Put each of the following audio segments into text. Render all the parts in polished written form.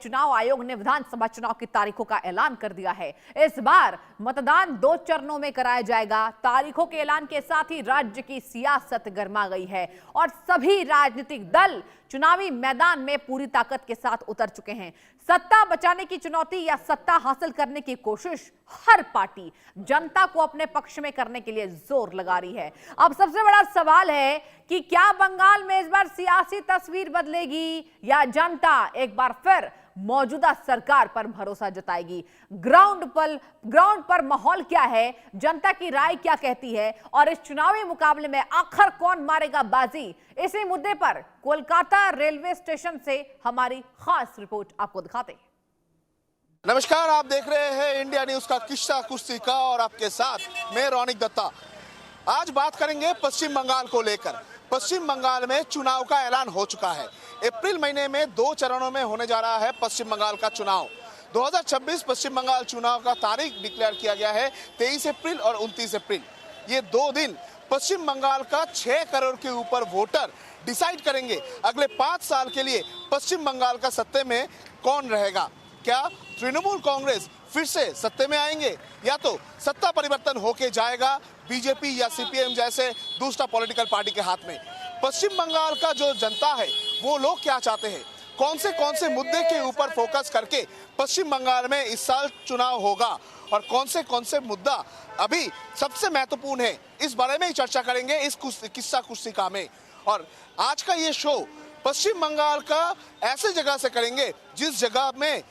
चुनाव आयोग ने विधानसभा चुनाव की तारीखों का ऐलान कर दिया है। इस बार मतदान 2 चरणों में कराया जाएगा। तारीखों के ऐलान के साथ ही राज्य की सियासत गर्मा गई है और सभी राजनीतिक दल चुनावी मैदान में पूरी ताकत के साथ उतर चुके हैं। सत्ता बचाने की चुनौती या सत्ता हासिल करने की कोशिश हर पार्टी जनता को अपने पक्ष में करने के लिए जोर लगा रही है। अब सबसे बड़ा सवाल है कि क्या बंगाल में इस बार सियासी तस्वीर बदलेगी या जनता एक बार फिर मौजूदा सरकार पर भरोसा जताएगी। ग्राउंड पर माहौल क्या है, जनता की राय क्या कहती है और इस चुनावी मुकाबले में आखिर कौन मारेगा बाजी, इसी मुद्दे पर कोलकाता रेलवे स्टेशन से हमारी खास रिपोर्ट आपको दिखाते हैं। नमस्कार, आप देख रहे हैं इंडिया न्यूज का किस्सा कुश्ती का और आपके साथ मैं रौनिक दत्ता। आज बात करेंगे पश्चिम बंगाल को लेकर। पश्चिम बंगाल में चुनाव का ऐलान हो चुका है। अप्रैल महीने में 2 चरणों में होने जा रहा है पश्चिम बंगाल का चुनाव। 2026 पश्चिम बंगाल चुनाव का तारीख डिक्लेयर किया गया है 23 अप्रैल और 29 अप्रैल। ये 2 दिन पश्चिम बंगाल का 6 करोड़ के ऊपर वोटर डिसाइड करेंगे अगले 5 साल के लिए पश्चिम बंगाल का सत्ते में कौन रहेगा। क्या तृणमूल कांग्रेस फिर से सत्ते में आएंगे या तो सत्ता परिवर्तन होके जाएगा बीजेपी या सीपीएम जैसे दूसरा पॉलिटिकल पार्टी के हाथ में। पश्चिम बंगाल का जो जनता है वो लोग क्या चाहते हैं, कौन से मुद्दे के ऊपर फोकस करके पश्चिम बंगाल में इस साल चुनाव होगा और कौन से मुद्दा अभी सबसे महत्वपूर्ण है, इस बारे में ही चर्चा करेंगे इस किस्सा कुश्ती में। और आज का ये शो पश्चिम बंगाल का ऐसे जगह से करेंगे जिस जगह में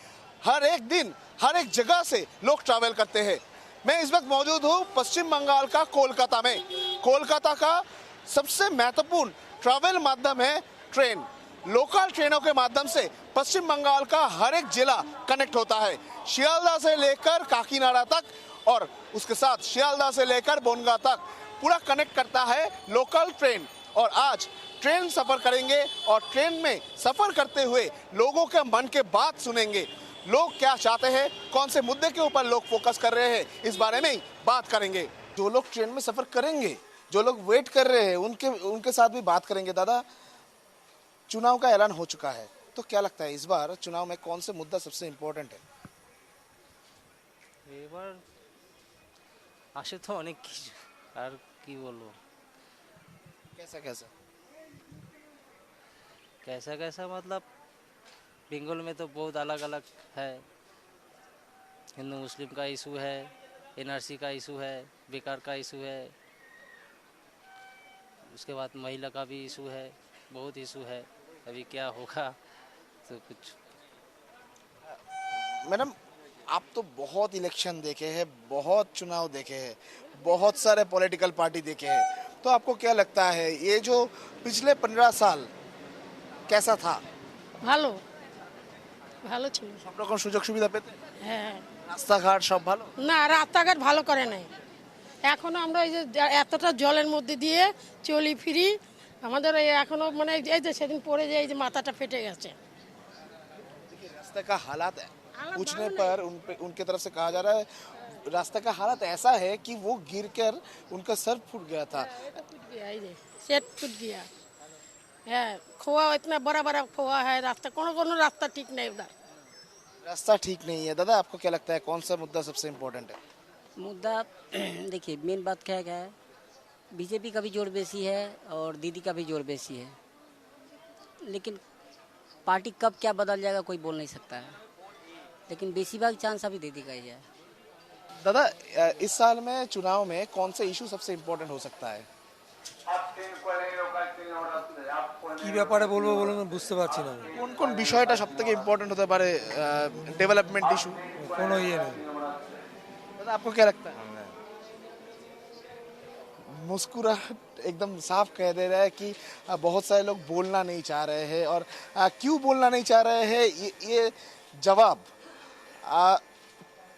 हर एक दिन हर एक जगह से लोग ट्रैवल करते हैं। मैं इस वक्त मौजूद हूँ पश्चिम बंगाल का कोलकाता में। कोलकाता का सबसे महत्वपूर्ण ट्रैवल माध्यम है ट्रेन। लोकल ट्रेनों के माध्यम से पश्चिम बंगाल का हर एक जिला कनेक्ट होता है, शियालदह से लेकर काकीनाडा तक और उसके साथ शियालदह से लेकर बोनगा तक पूरा कनेक्ट करता है लोकल ट्रेन। और आज ट्रेन सफर करेंगे और ट्रेन में सफर करते हुए लोगों के मन के बात सुनेंगे। लोग क्या चाहते हैं, कौन से मुद्दे के ऊपर लोग फोकस कर रहे हैं, इस बारे में ही बात करेंगे। जो लोग ट्रेन में सफर करेंगे, जो लोग वेट कर रहे हैं, उनके साथ भी बात करेंगे। दादा, चुनाव का ऐलान हो चुका है, तो क्या लगता है इस बार चुनाव में कौन से मुद्दा सबसे इम्पोर्टेंट है? এবার আসে তো অনেক কিছু, আর কি বলবো। कैसा कैसा कैसा कैसा मतलब बंगाल में तो बहुत अलग अलग है। हिंदू मुस्लिम का इशू है, एनआरसी का इशू है, बेकार का इशू है, उसके बाद महिला का भी इशू है, बहुत इशू है। अभी क्या होगा तो कुछ। मैडम, आप तो बहुत इलेक्शन देखे हैं, बहुत चुनाव देखे हैं, बहुत सारे पॉलिटिकल पार्टी देखे हैं, तो आपको क्या लगता है ये जो पिछले 15 साल कैसा था? ভালো ভালো ছিল। সব রকম সুযোগ সুবিধা পেতে, হ্যাঁ, রাস্তাঘাট সব ভালো? না রাস্তাঘাট ভালো করে নাই। এখনো আমরা এই যে এতটা জলের মধ্যে দিয়ে চলি ফিরি, আমাদের এখনো মানে এই যে সেদিন পরে যে এই যে মাথাটা ফেটে গেছে। रास्ते का हालात पूछने पर उनके तरफ से कहा जा रहा है रास्ते का हालत ऐसा है कि वो गिरकर उनका सर फूट गया था। टूट गया, ये सेट टूट गया है। खोआ इतना बड़ा बड़ा खोआ है, रास्ता कोनो रास्ता ठीक नहीं उधर। रास्ता ठीक नहीं है। दादा, आपको क्या लगता है कौन सा मुद्दा सबसे इम्पोर्टेंट है? मुद्दा देखिए, मेन बात क्या है, बीजेपी का भी जोर बेसी है और दीदी का भी जोर बेसी है, लेकिन पार्टी कब क्या बदल जाएगा कोई बोल नहीं सकता है, लेकिन बेसिभाग चांस अभी दीदी का ही है। दादा, इस साल में चुनाव में कौन सा इशू सबसे इम्पोर्टेंट हो सकता है? কি ব্যাপারে বলবো বলুন, বুঝতে পারছি না। কোন কোন বিষয়টা সবথেকে ইম্পর্টেন্ট होते पारे डेवलपमेंट इशू? কোনো ইয়ে নেই। दादा, आपको क्या लगता है? मुस्कुराहट एकदम साफ कह दे रहा है कि बहुत सारे लोग बोलना नहीं चाह रहे हैं और क्यों बोलना नहीं चाह रहे हैं ये जवाब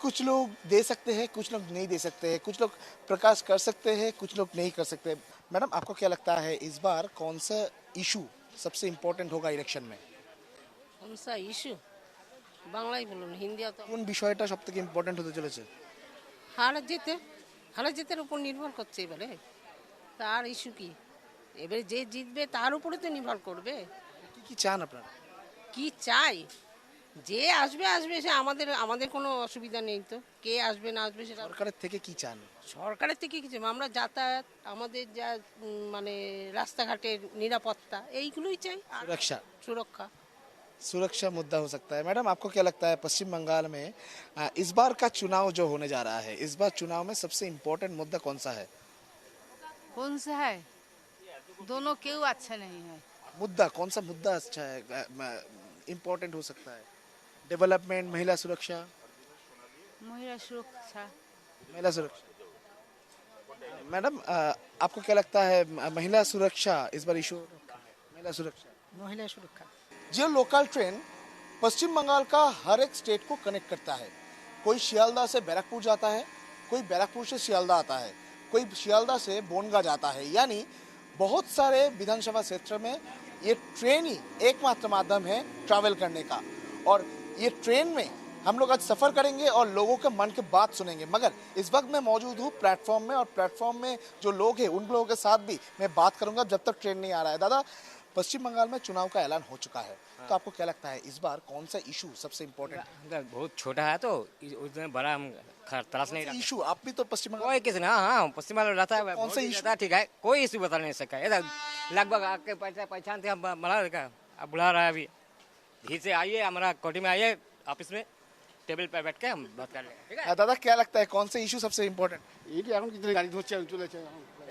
कुछ लोग दे सकते हैं, कुछ लोग नहीं दे सकते हैं, कुछ लोग प्रकाश कर सकते हैं, कुछ लोग नहीं कर सकते। मैडम, आपको क्या लगता है इस बार कौन सा इशू सबसे इम्पोर्टेंट होगा इलेक्शन में? কোন সা ইস্যু বাংলায় বলুন, হিন্দি তো কোন বিষয়টা সবথেকে ইম্পর্টেন্ট হতে চলেছে? হারে জিতের উপর নির্ভর করছে এবারে। তার ইস্যু কি, এবারে যে জিতবে তার উপরে তো নির্ভর করবে। কি চান আপনারা? কি চাই যে আসবে আসবে, সে আমাদের আমাদের কোনো অসুবিধা নেই তো, কে আসবে না আসবে সেটা সরকারের থেকে কি চান? সরকারের থেকে কিছু আমরা যাতায়াত, আমাদের যা মানে রাস্তাঘাটের নিরাপত্তা, এইগুলোই চাই। আর सुरक्षा সুরক্ষা। सुरक्षा मुद्दा हो सकता है। मैडम आपको क्या लगता है पश्चिम बंगाल में इस बार का चुनाव जो होने जा रहा है, इस बार चुनाव में सबसे इम्पोर्टेंट मुद्दा कौन सा है? कौन सा है? दोनों क्यों अच्छा नहीं है? मुद्दा कौन सा मुद्दा अच्छा है, इम्पोर्टेंट हो सकता है? डेवलपमेंट, महिला सुरक्षा? महिला सुरक्षा। महिला सुरक्षा। मैडम आपको क्या लगता है महिला सुरक्षा इस बार इशू? महिला सुरक्षा। মহিলা সুরক্ষা। जो लोकल ट्रेन पश्चिम बंगाल का हर एक स्टेट को कनेक्ट करता है। कोई शियालदह से बैरकपुर जाता है, कोई बैरकपुर से शियालदह आता है, कोई शियालदह से बोनगा जाता है। यानी बहुत सारे विधानसभा क्षेत्र में ये ट्रेन ही एकमात्र माध्यम है ट्रैवल करने का। और ये ट्रेन में हम लोग आज सफ़र करेंगे और लोगों के मन की बात सुनेंगे। मगर इस वक्त मैं मौजूद हूँ प्लेटफॉर्म में, और प्लेटफॉर्म में जो लोग हैं उन लोगों के साथ भी मैं बात करूंगा जब तक ट्रेन नहीं आ रहा है। दादा, पश्चिम बंगाल में चुनाव का ऐलान हो चुका है, तो आपको क्या लगता है इस बार कौन सा इशू सबसे इम्पोर्टेंट है? बहुत छोटा है तो उसमें बड़ा हम तलाश नहीं रखते। इशू आप भी तो पश्चिम बंगाल कोई किसी ने, हाँ हाँ पश्चिम बंगाल रहता है, कौन सा बहुत issue? रहता है, ठीक है, कोई इशू बता नहीं सका। ये तो लगभग आपके पहचान थे, हम बना देखा, अब बुला रहा है अभी, धीरे से आइए हमारा कोठी में, आइए ऑफिस में, टेबल पे बैठ के हम बात कर लेंगे, ठीक है। दादा क्या लगता है कौन सा इशू सबसे इम्पोर्टेंट? এখন কিন্তু গাড়ি ধরছে আমি চলেছে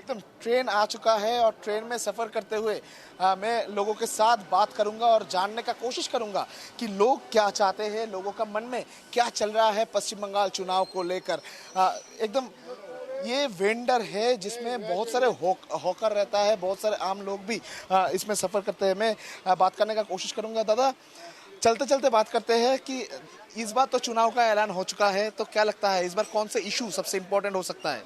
एकदम ट्रेन आ चुका है और ट्रेन में सफ़र करते हुए मैं लोगों के साथ बात करूंगा और जानने का कोशिश करूंगा कि लोग क्या चाहते हैं, लोगों का मन में क्या चल रहा है पश्चिम बंगाल चुनाव को लेकर। एकदम ये वेंडर है जिसमें बहुत सारे हॉकर रहता है, बहुत सारे आम लोग भी इसमें सफ़र करते हैं। मैं बात करने का कोशिश करूंगा। दादा, चलते चलते बात करते हैं कि इस बार तो चुनाव का ऐलान हो चुका है, तो क्या लगता है इस बार कौन से इशू सबसे इम्पोर्टेंट हो सकता है?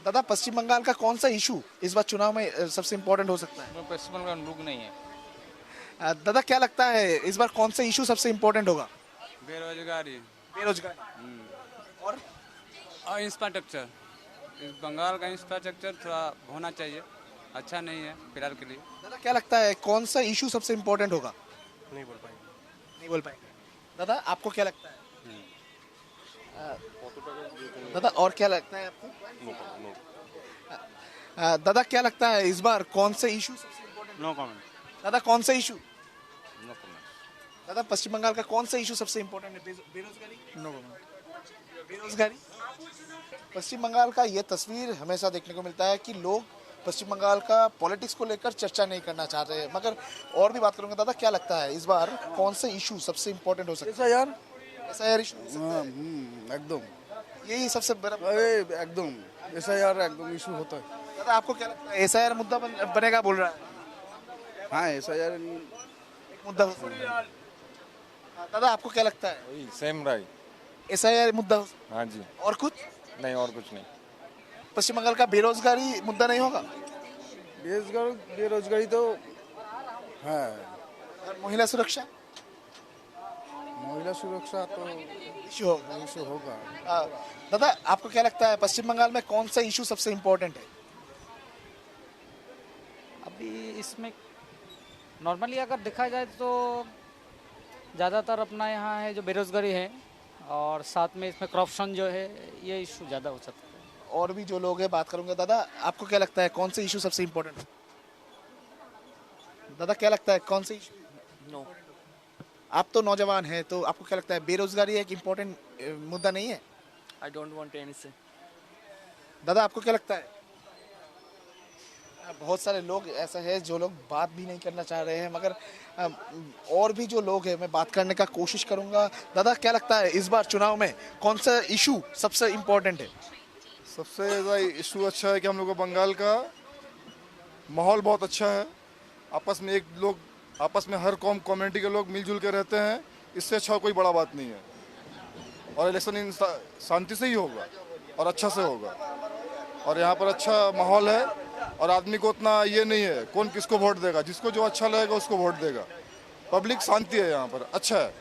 दादा, पश्चिम बंगाल का कौन सा इशू इस बार चुनाव में सबसे इम्पोर्टेंट हो सकता है? पश्चिम बंगाल लोग नहीं है। दादा क्या लगता है इस बार कौन सा इशू सबसे इम्पोर्टेंट होगा? बेरोजगारी बेरोजगारी और इंफ्रास्ट्रक्चर, इस बंगाल का इंफ्रास्ट्रक्चर थोड़ा होना चाहिए, अच्छा नहीं है फिलहाल के लिए। दादा क्या लगता है कौन सा इशू सबसे इम्पोर्टेंट होगा? नहीं बोल पाएंगे। नहीं बोल पाएंगे। दादा आपको क्या लगता है? दादा और क्या लगता है आपको? दादा क्या लगता है इस बार कौन से इशू सबसे इम्पोर्टेंट? No comment. दादा कौन सा इशू? No comment. दादा पश्चिम बंगाल का कौन सा इशू सबसे इम्पोर्टेंट है? बेरोजगारी? No comment. बेरोजगारी। पश्चिम बंगाल का ये तस्वीर हमेशा देखने को मिलता है कि लोग पश्चिम बंगाल का पॉलिटिक्स को लेकर चर्चा नहीं करना चाहते हैं। मगर और भी बात करूंगा। दादा क्या लगता है इस बार कौन से इशू सबसे इम्पोर्टेंट हो सकता है? ऐसा यार इशू एकदम यही सबसे बड़ा एकदम SIR एकदम इशू होता है। दादा आपको क्या लगता है SIR मुद्दा बनेगा बोल रहा है? हाँ SIR एक मुद्दा हो सकता है। दादा आपको क्या लगता है सेम राइट? SIR मुद्दा हो सकता हाँ जी। है? और कुछ नहीं, और कुछ नहीं। पश्चिम बंगाल का बेरोजगारी मुद्दा नहीं होगा? बेरोजगारी तो है। और महिला सुरक्षा महिला सुरक्षा तो इशू होगा। इशू होगा। दादा आपको क्या लगता है पश्चिम बंगाल में कौन सा इशू सबसे इम्पोर्टेंट है? अभी इसमें नॉर्मली अगर देखा जाए तो ज़्यादातर अपना यहाँ है जो बेरोजगारी है, और साथ में इसमें करप्शन जो है, ये इशू ज़्यादा हो सकता है। और भी जो लोग हैं बात करूंगा। दादा आपको क्या लगता है कौन से इशू सबसे इम्पोर्टेंट है? दादा क्या लगता है कौन से इशू? नो। आप तो नौजवान हैं, तो आपको क्या लगता है बेरोजगारी एक इम्पोर्टेंट मुद्दा नहीं है? आई डोंट वांट एनी से। दादा आपको क्या लगता है? बहुत सारे लोग ऐसा है जो लोग बात भी नहीं करना चाह रहे हैं, मगर और भी जो लोग हैं मैं बात करने का कोशिश करूंगा। दादा क्या लगता है इस बार चुनाव में कौन सा इशू सबसे इम्पोर्टेंट है? सबसे ज़्यादा इशू अच्छा है कि हम लोग को बंगाल का माहौल बहुत अच्छा है। आपस में आपस में हर कौम कम्युनिटी के लोग मिलजुल के रहते हैं। इससे अच्छा कोई बड़ा बात नहीं है। और इलेक्शन शांति से ही होगा और अच्छा से होगा। और यहाँ पर अच्छा माहौल है और आदमी को उतना ये नहीं है कौन किसको वोट देगा, जिसको जो अच्छा लगेगा उसको वोट देगा। पब्लिक शांति है यहाँ पर, अच्छा है,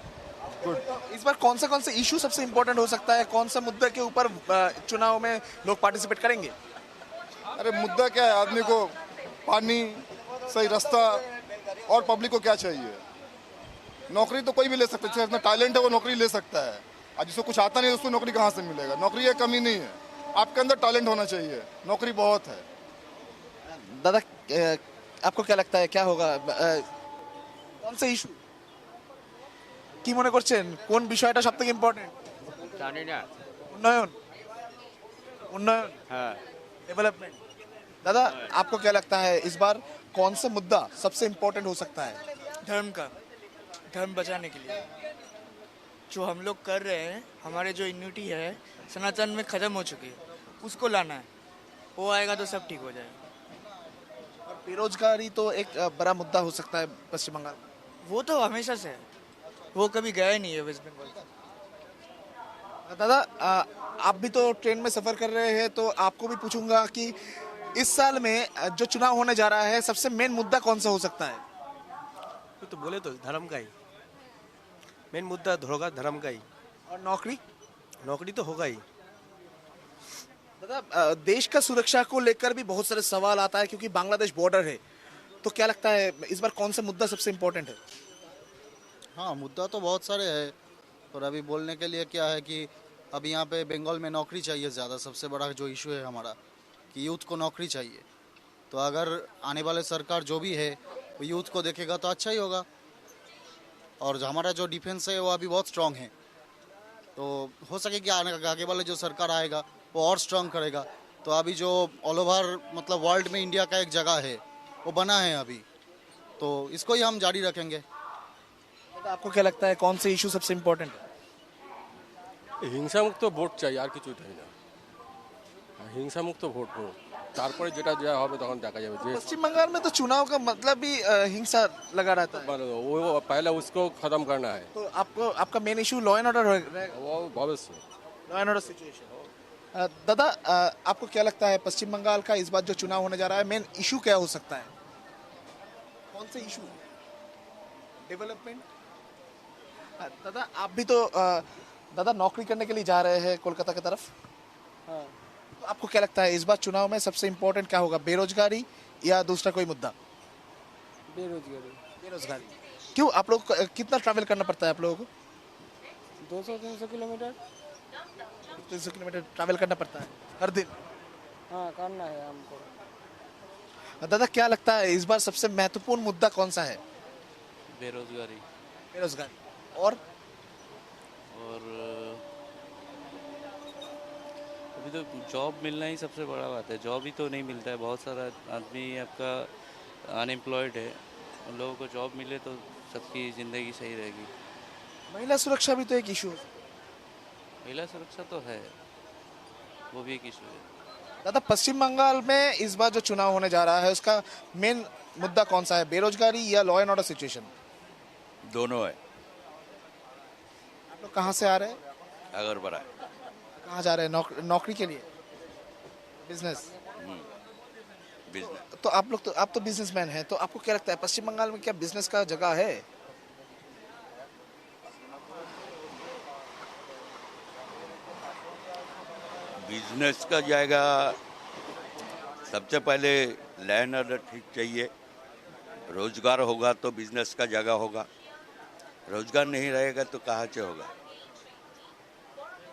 गुड। इस बार कौन से इशू सबसे इम्पोर्टेंट हो सकता है? कौन सा मुद्दे के ऊपर चुनाव में लोग पार्टिसिपेट करेंगे? अरे मुद्दा क्या है, आदमी को पानी, सही रास्ता और पब्लिक को क्या चाहिए? नौकरी तो कोई भी ले सकता है, जिसका टैलेंट है वो नौकरी ले सकता है, और जिसको कुछ आता नहीं है उसको नौकरी कहाँ से मिलेगा? नौकरी की कमी नहीं है, आपके अंदर टैलेंट होना चाहिए, नौकरी बहुत है। दादा आपको क्या लगता है क्या होगा কোন সে ইস্যু কি মনে করছেন কোন বিষয়টা সবথেকে ইম্পর্টেন্ট? জানি না। উন্নয়ন उन्नयन हाँ। डेवलपमेंट। दादा आपको क्या लगता है इस बार कौन सा मुद्दा सबसे इम्पोर्टेंट हो सकता है? धर्म का, धर्म बचाने के लिए जो हम लोग कर रहे हैं, हमारे जो यूनिटी है सनातन में ख़त्म हो चुकी है, उसको लाना है। वो आएगा तो सब ठीक हो जाएगा। और बेरोजगारी तो एक बड़ा मुद्दा हो सकता है पश्चिम बंगाल में। वो तो हमेशा से है, वो कभी गया ही नहीं है वेस्ट बंगाल। दादा आप भी तो ट्रेन में सफर कर रहे हैं, तो आपको भी पूछूंगा कि इस साल में जो चुनाव होने जा रहा है सबसे मेन मुद्दा कौन सा हो सकता है? तो बोले तो धर्म का ही मेन मुद्दा होगा, धर्म का ही। और नौकरी? नौकरी तो होगा ही। दादा देश का सुरक्षा को लेकर भी बहुत सारे सवाल आता है क्योंकि बांग्लादेश बॉर्डर है, तो क्या लगता है इस बार कौन सा मुद्दा सबसे इम्पोर्टेंट है? हाँ, मुद्दा तो बहुत सारे हैं, पर अभी बोलने के लिए क्या है कि अभी यहाँ पे बंगाल में नौकरी चाहिए ज़्यादा। सबसे बड़ा जो इशू है हमारा कि यूथ को नौकरी चाहिए, तो अगर आने वाले सरकार जो भी है वो यूथ को देखेगा तो अच्छा ही होगा। और हमारा जो डिफेंस है वो अभी बहुत स्ट्रांग है, तो हो सके कि आगे वाले जो सरकार आएगा वो और स्ट्रांग करेगा। तो अभी जो ऑल ओवर मतलब वर्ल्ड में इंडिया का एक जगह है वो बना है अभी, तो इसको ही हम जारी रखेंगे। तो आपको क्या लगता है कौन से इशू सबसे इम्पोर्टेंट है? হিংসা মুক্ত ভোট চাই, আর কিছু চাই না। হিংসা মুক্ত ভোট হোক, তারপরে যেটা যা হবে তখন দেখা যাবে। যে पश्चिम बंगाल में तो चुनाव का मतलब भी हिंसा लगा रहता है, वो पहले उसको खत्म करना है। तो आपको आपका main issue law and order रहेगा, वो भविष्य लॉ एंड ऑर्डर सिचुएशन। दादा आपको क्या लगता है पश्चिम बंगाल का इस बार जो चुनाव होने जा रहा है मेन इशू क्या हो सकता है? कौन से इशू? डेवलपमेंट? दादा आप भी तो दादा नौकरी करने के लिए जा रहे हैं कोलकाता की तरफ, हाँ। तो आपको क्या लगता है इस बार चुनाव में सबसे इम्पोर्टेंट क्या होगा, बेरोजगारी या दूसरा कोई मुद्दा? बेरोजगारी। बेरोजगारी क्यों? आप लोग कितना ट्रैवल करना पड़ता है आप लोगों को? 200-300 किलोमीटर। 300 किलोमीटर ट्रैवल करना पड़ता है हर दिन? हाँ, करना है हमको। दादा क्या लगता है इस बार सबसे महत्वपूर्ण मुद्दा कौन सा है? बेरोजगारी। बेरोजगारी और अभी तो जॉब मिलना ही सबसे बड़ा बात है। जॉब ही तो नहीं मिलता है, बहुत सारा आदमी आपका अनएम्प्लॉयड है। उन लोगों को जॉब मिले तो सबकी ज़िंदगी सही रहेगी। महिला सुरक्षा भी तो एक इशू है। महिला सुरक्षा तो है, वो भी एक इशू है। दादा पश्चिम बंगाल में इस बार जो चुनाव होने जा रहा है उसका मेन मुद्दा कौन सा है, बेरोजगारी या लॉ एंड ऑर्डर सिचुएशन? दोनों है। आप लोग कहाँ से आ रहे हैं? अगर बड़ा कहाँ जा रहे हैं? नौकरी के लिए, बिजनेस? बिजनेस। तो आप तो बिजनेसमैन हैं, तो आपको क्या लगता है पश्चिम बंगाल में क्या बिजनेस का जगह है? बिजनेस का जाएगा, सबसे पहले लैंड ऑर्डर ठीक चाहिए, रोजगार होगा तो बिजनेस का जगह होगा, रोजगार नहीं रहेगा तो कहाँ से होगा?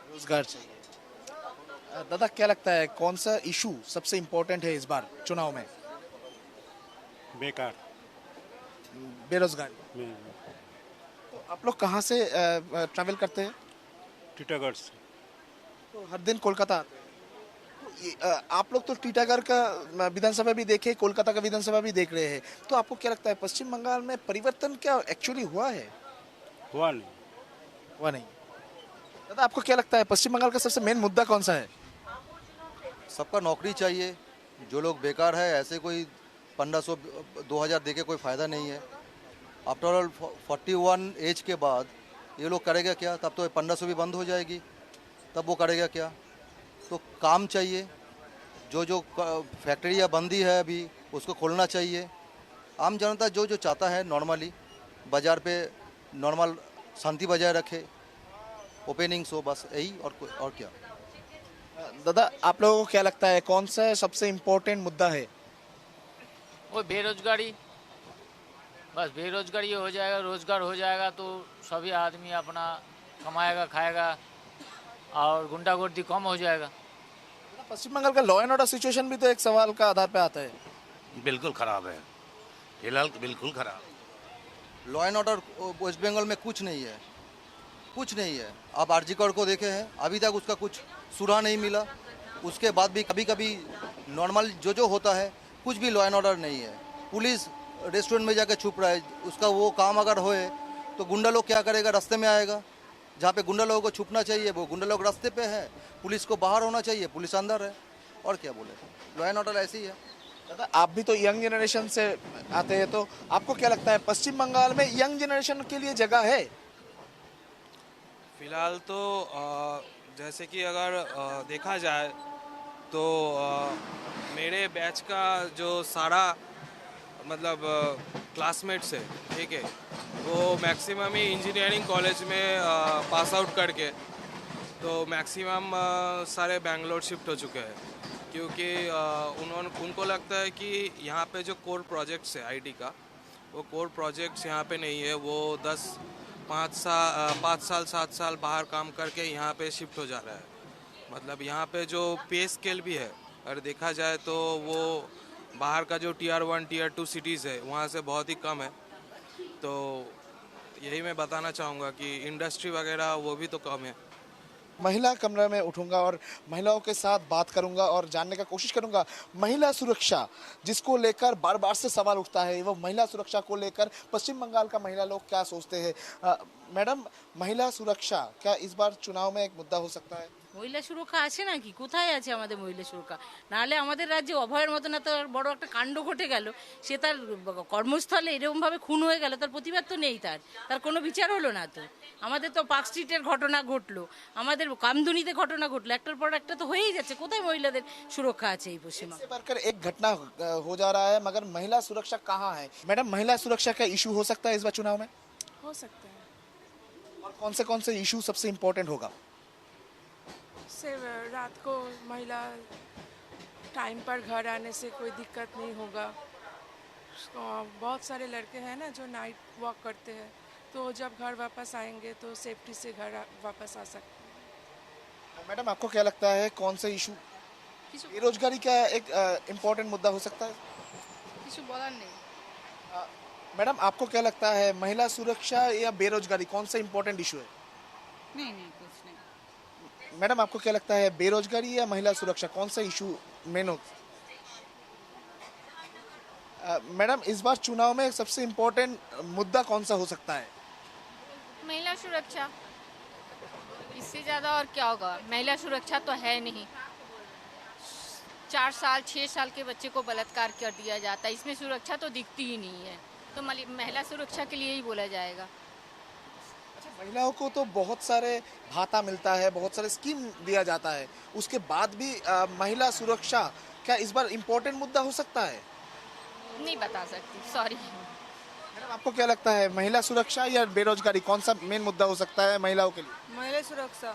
रोजगार चाहिए। दादा क्या लगता है कौन सा इशू सबसे इम्पोर्टेंट है इस बार चुनाव में? बेकार, बेरोजगारी। तो आप लोग कहाँ से ट्रैवल करते हैं? टीटागढ़ से। तो हर दिन कोलकाता आते हैं, तो आप लोग तो टीटागढ़ का विधानसभा भी देखे, कोलकाता का विधानसभा भी देख रहे हैं, तो आपको क्या लगता है पश्चिम बंगाल में परिवर्तन क्या एक्चुअली हुआ है? हुआ नहीं। हुआ नहीं। दादा आपको क्या लगता है पश्चिम बंगाल का सबसे मेन मुद्दा कौन सा है? सबका नौकरी चाहिए, जो लोग बेकार है ऐसे कोई 1500-2000 दे के कोई फ़ायदा नहीं है। आफ्टर ऑल 41 एज के बाद ये लोग करेगा क्या? तब तो 1500 भी बंद हो जाएगी, तब वो करेगा क्या? तो काम चाहिए, जो फैक्ट्रियाँ बंदी है अभी उसको खोलना चाहिए। आम जनता जो चाहता है नॉर्मली बाज़ार पे नॉर्मल शांति बजाय रखे, ओपनिंग्स हो, बस यही और क्या। दादा आप लोगों को क्या लगता है कौन सा सबसे इम्पोर्टेंट मुद्दा है? वो बेरोजगारी। बस बेरोजगारी हो जाएगा, रोजगार हो जाएगा तो सभी आदमी अपना कमाएगा खाएगा और गुंडागर्दी कम हो जाएगा। पश्चिम बंगाल का लॉ एंड ऑर्डर सिचुएशन भी तो एक सवाल का आधार पे आता है। बिल्कुल ख़राब है, फिलहाल तो बिल्कुल ख़राब। Law and order West Bengal में कुछ नहीं है, कुछ नहीं है। आप आरजीकर को देखे हैं, अभी तक उसका कुछ सुराह नहीं मिला। उसके बाद भी कभी कभी नॉर्मल जो होता है, कुछ भी लॉ एंड ऑर्डर नहीं है। पुलिस रेस्टोरेंट में जाकर छुप रहा है, उसका वो काम अगर होए तो गुंडा लोग क्या करेगा, रास्ते में आएगा। जहाँ पे गुंडा लोगों को छुपना चाहिए वो गुंडा लोग रास्ते पे है, पुलिस को बाहर होना चाहिए, पुलिस अंदर है। और क्या बोले, लॉ एंड ऑर्डर ऐसी ही है। दादा आप भी तो यंग जनरेशन से आते हैं, तो आपको क्या लगता है पश्चिम बंगाल में यंग जनरेशन के लिए जगह है? फिलहाल तो जैसे कि अगर देखा जाए तो मेरे बैच का जो सारा मतलब क्लासमेट्स है, ठीक है, वो मैक्सिमम ही इंजीनियरिंग कॉलेज में पास आउट करके तो मैक्सिमम सारे बेंगलोर शिफ्ट हो चुके हैं, क्योंकि उनको लगता है कि यहाँ पे जो कोर प्रोजेक्ट्स है आईटी का, वो कोर प्रोजेक्ट्स यहाँ पे नहीं है। वो 5 साल 7 साल बाहर काम करके यहाँ पे शिफ्ट हो जा रहा है। मतलब यहाँ पे जो पे स्केल भी है अगर देखा जाए तो वो बाहर का जो Tier 1 Tier 2 सिटीज़ है वहाँ से बहुत ही कम है। तो यही मैं बताना चाहूँगा कि इंडस्ट्री वगैरह वो भी तो कम है। महिला कमरे में उठूंगा और महिलाओं के साथ बात करूंगा और जानने का कोशिश करूंगा महिला सुरक्षा जिसको लेकर बार बार से सवाल उठता है, वो महिला सुरक्षा को लेकर पश्चिम बंगाल का महिला लोग क्या सोचते हैं। मैडम, महिला सुरक्षा क्या इस बार चुनाव में एक मुद्दा हो सकता है? মহিলা সুরক্ষা আছে নাকি? কোথায় আছে আমাদের মহিলা সুরক্ষা? নাহলে আমাদের রাজ্যে অভয়ের মতন এত বড় একটা কাণ্ড ঘটে গেল, সে তার কর্মস্থলে এরকমভাবে খুন হয়ে গেল, তার প্রতিবাদ তো নেই, তার কোনো বিচার হলো না। তো আমাদের তো পার্ক স্ট্রিটের ঘটনা ঘটলো, আমাদের কামদুনিতে ঘটনা ঘটলো, একটার পর একটা তো হয়েই যাচ্ছে। কোথায় মহিলাদের সুরক্ষা আছে এই পশ্চিমবঙ্গে? बढ़कर एक घटना हो जा रहा है, मगर महिला सुरक्षा कहाँ है? मैडम, महिला सुरक्षा का इशू हो सकता है इस बार चुनाव में? हो सकता है। और कौन से इशू सबसे इम्पोर्टेंट होगा? सिर्फ रात को महिला टाइम पर घर आने से कोई दिक्कत नहीं होगा। बहुत सारे लड़के हैं ना जो नाइट वॉक करते हैं, तो जब घर वापस आएंगे तो सेफ्टी से घर वापस आ सकते हैं। मैडम, आपको क्या लगता है कौन सा इशू बेरोजगारी का एक इम्पोर्टेंट मुद्दा हो सकता है? কিছু বলার নেই। मैडम, आपको क्या लगता है महिला सुरक्षा या बेरोजगारी कौन सा इम्पोर्टेंट इशू है? नहीं नहीं कुछ नहीं। मैडम, आपको क्या लगता है बेरोजगारी या महिला सुरक्षा कौन सा इशू मेन हो? मैडम, इस बार चुनाव में सबसे इम्पोर्टेंट मुद्दा कौन सा हो सकता है? महिला सुरक्षा, इससे ज़्यादा और क्या होगा? महिला सुरक्षा तो है नहीं। 4 साल 6 साल के बच्चे को बलात्कार कर दिया जाता है, इसमें सुरक्षा तो दिखती ही नहीं है। तो महिला सुरक्षा के लिए ही बोला जाएगा। महिलाओं को तो बहुत सारे भाता मिलता है, बहुत सारे स्कीम दिया जाता है, उसके बाद भी महिला सुरक्षा क्या इस बार इम्पोर्टेंट मुद्दा हो सकता है? नहीं बता सकती, सॉरी। मैडम, आपको क्या लगता है महिला सुरक्षा या बेरोजगारी कौन सा मेन मुद्दा हो सकता है महिलाओं के लिए? महिला सुरक्षा।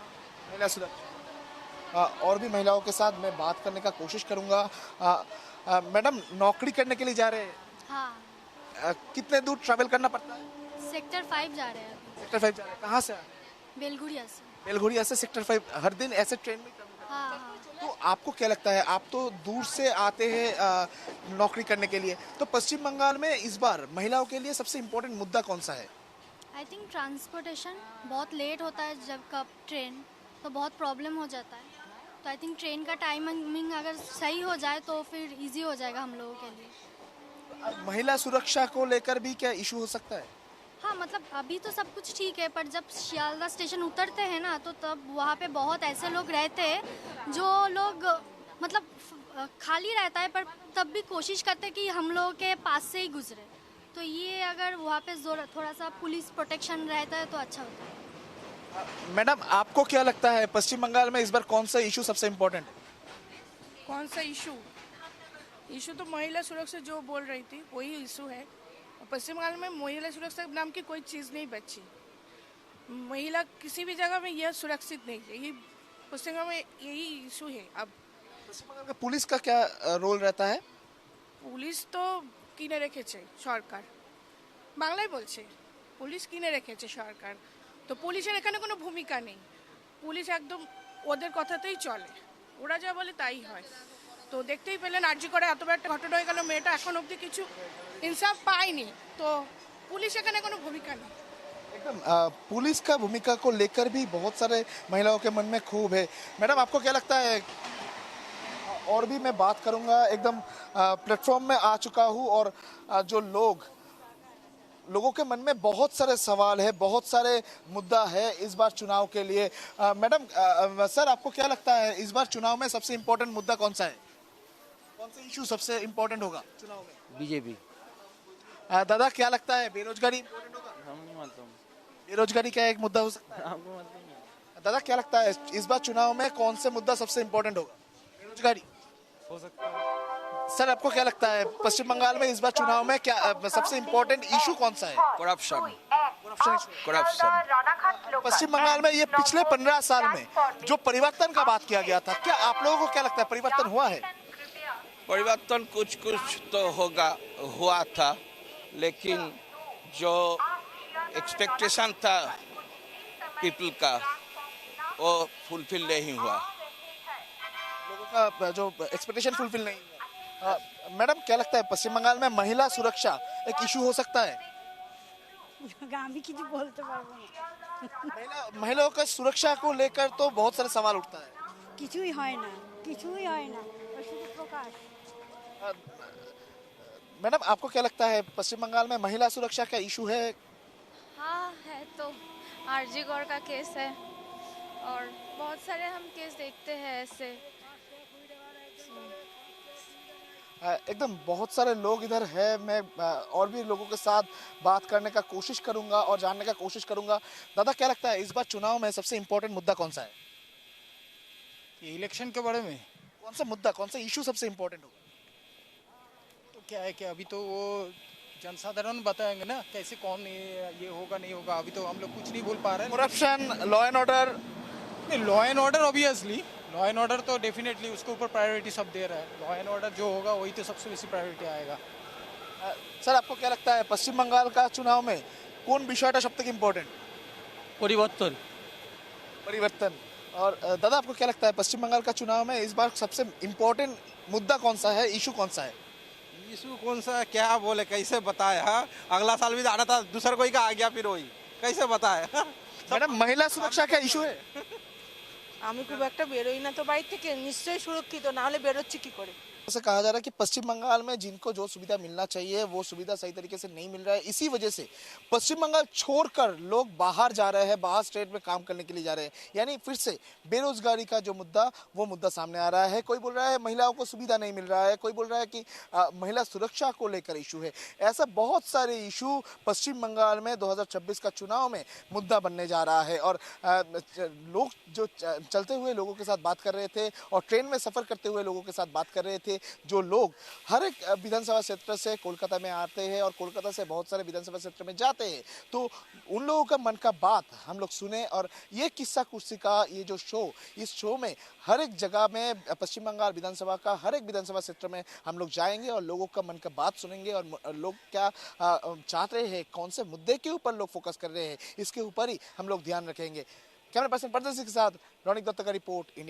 महिला सुरक्षा। और भी महिलाओं के साथ मैं बात करने का कोशिश करूंगा। मैडम, नौकरी करने के लिए जा रहे हैं? हाँ। कितने दूर ट्रैवल करना पड़ता है? सेक्टर 5 जा रहे हैं। सेक्टर 5 जा रहे हैं, कहाँ से? बेलगुड़िया से। बेलगुड़िया से सेक्टर 5 हर दिन ऐसे ट्रेन में? हाँ हाँ। तो आपको क्या लगता है, आप तो दूर से आते हैं नौकरी करने के लिए, तो पश्चिम बंगाल में इस बार महिलाओं के लिए सबसे इम्पोर्टेंट मुद्दा कौन सा है? आई थिंक ट्रांसपोर्टेशन बहुत लेट होता है, जब कब ट्रेन तो बहुत प्रॉब्लम हो जाता है। तो आई थिंक ट्रेन का टाइमिंग अगर सही हो जाए तो फिर इजी हो जाएगा हम लोगों के लिए। महिला सुरक्षा को लेकर भी क्या इशू हो सकता है? हाँ, मतलब अभी तो सब कुछ ठीक है, पर जब शियालदा स्टेशन उतरते हैं ना, तो तब वहाँ पे बहुत ऐसे लोग रहते हैं जो लोग मतलब खाली रहता है, पर तब भी कोशिश करते हैं कि हम लोगों के पास से ही गुजरे। तो ये अगर वहाँ पे थोड़ा सा पुलिस प्रोटेक्शन रहता है तो अच्छा होता है। मैडम, आपको क्या लगता है पश्चिम बंगाल में इस बार कौन सा इशू सबसे इम्पोर्टेंट है? कौन सा इशू? इशू तो महिला सुरक्षा जो बोल रही थी वही इशू है। पश्चिम बंगाल में महिला सुरक्षा नाम की कोई चीज़ नहीं बची। महिला किसी भी जगह में यह सुरक्षित नहीं है, यही पश्चिम बंगाल में यही इशू है। अब पश्चिम बंगाल का पुलिस का क्या रोल रहता है? पुलिस तो किने रेखेছে সরকার, বাংলায় বলছে পুলিশ কিনে রেখেছে সরকার, তো পুলিশের এখানে কোনো ভূমিকা নেই। পুলিশ একদম ওদের কথাতেই চলে, ওরা যা বলে তাই হয়। তো দেখতেই পেলেন আরজি করে এত বড় একটা ঘটনা হয়ে গেল, মেয়েটা এখন অবধি কিছু ইনসাফ পায়নি, তো পুলিশ এখানে কোনো ভূমিকা নেই। एकदम पुलिस का भूमिका को लेकर भी बहुत सारे महिलाओं के मन में खूब है। मैडम आपको क्या लगता है? और भी मैं बात करूंगा, एकदम प्लेटफॉर्म में आ चुका हूं और जो लोगों के मन में बहुत सारे सवाल है, बहुत सारे मुद्दा है इस बार चुनाव के लिए। मैडम सर आपको क्या लगता है इस बार चुनाव में सबसे इम्पोर्टेंट मुद्दा कौन सा है? कौन सा इशू सबसे इम्पोर्टेंट होगा चुनाव में? बीजेपी। दादा क्या लगता है बेरोजगारी इम्पोर्टेंट होगा? हम नहीं मानता हूँ। बेरोजगारी क्या एक मुद्दा हो सकता है? आपको मानता हूँ। दादा क्या लगता है इस बार चुनाव में कौन से मुद्दा सबसे इम्पोर्टेंट होगा? बेरोजगारी हो सकता है। सर आपको क्या लगता है पश्चिम बंगाल में इस बार चुनाव में क्या सबसे इम्पोर्टेंट इशू कौन सा है? करप्शन। पश्चिम बंगाल में ये पिछले 15 साल में जो परिवर्तन का बात किया गया था, क्या आप लोगों को क्या लगता है परिवर्तन हुआ है? परिवर्तन कुछ कुछ तो हुआ था, लेकिन जो एक्सपेक्टेशन था पीपल का वो फुलफिल नहीं हुआ। लोगों का जो एक्सपेक्टेशन फुलफिल नहीं हुआ। मैडम क्या लगता है पश्चिम बंगाल में महिला सुरक्षा एक इशू हो सकता है? আমি কিছু বলতে পারবো না। महिलाओं का सुरक्षा को लेकर तो बहुत सारे सवाल उठता है। কিছুই হয় না, কিছুই হয় না, ওই শুধু প্রকাশ। मैडम आपको क्या लगता है पश्चिम बंगाल में महिला सुरक्षा का इशू है? हाँ है, तो आरजी गौर का केस है और बहुत सारे हम केस देखते हैं ऐसे। एकदम बहुत सारे लोग इधर है, मैं और भी लोगों के साथ बात करने का कोशिश करूंगा और जानने का कोशिश करूंगा। दादा क्या लगता है इस बार चुनाव में सबसे इम्पोर्टेंट मुद्दा कौन सा है? इलेक्शन के बारे में कौन सा मुद्दा, कौन सा इशू सबसे इम्पोर्टेंट होगा? क्या है कि अभी तो वो जनसाधारण बताएंगे ना कैसे कौन ये होगा नहीं होगा, अभी तो हम लोग कुछ नहीं बोल पा रहे हैं। Corruption, law and order. Law and order obviously, law and order तो डेफिनेटली उसके ऊपर प्रायोरिटी सब दे रहा है। लॉ एंड ऑर्डर जो होगा वही तो सबसे बेसी प्रायोरिटी आएगा। सर आपको क्या लगता है पश्चिम बंगाल का चुनाव में কোন বিষয়টা সবথেকে ইম্পর্টেন্ট? परिवर्तन। परिवर्तन। और दादा आपको क्या लगता है पश्चिम बंगाल का चुनाव में इस बार सबसे इम्पोर्टेंट मुद्दा कौन सा है, इशू कौन सा है? इशू कौन सा है क्या बोले, कैसे बताए? हाँ अगला साल भी आना था, दूसरा कोई का आ गया फिर वही, कैसे बताए? मैडम महिला सुरक्षा का इशू है? আমি খুব একটা বেরোই না তো বাড়ি থেকে, নিশ্চয়ই সুরক্ষিত, না হলে বেরোচ্ছি কি করে। ऐसे कहा जा रहा है कि पश्चिम बंगाल में जिनको जो सुविधा मिलना चाहिए वो सुविधा सही तरीके से नहीं मिल रहा है। इसी वजह से पश्चिम बंगाल छोड़कर लोग बाहर जा रहे हैं, बाहर स्टेट में काम करने के लिए जा रहे हैं। यानी फिर से बेरोजगारी का जो मुद्दा वो मुद्दा सामने आ रहा है। कोई बोल रहा है महिलाओं को सुविधा नहीं मिल रहा है, कोई बोल रहा है कि महिला सुरक्षा को लेकर इशू है। ऐसा बहुत सारे इशू पश्चिम बंगाल में 2026 का चुनाव में मुद्दा बनने जा रहा है। और लोग जो चलते हुए लोगों के साथ बात कर रहे थे और ट्रेन में सफ़र करते हुए लोगों के साथ बात कर रहे थे, जो लोग हर एक विधानसभा क्षेत्र से कोलकाता में आते हैं और कोलकाता से बहुत सारे विधानसभा क्षेत्र में जाते हैं, तो उन लोगों का मन का बात हम लोग सुने। और ये किस्सा कुर्सी का ये जो शो, इस शो में हर एक जगह में पश्चिम बंगाल विधानसभा का हर एक विधानसभा क्षेत्र में हम लोग जाएंगे और लोगों का मन का बात सुनेंगे और लोग क्या चाहते हैं, कौन से मुद्दे के ऊपर लोग फोकस कर रहे हैं, इसके ऊपर ही हम लोग ध्यान रखेंगे। कैमरा पर्सन प्रदर्शी के साथ रौनिक दत्ता का रिपोर्ट, इंडिया।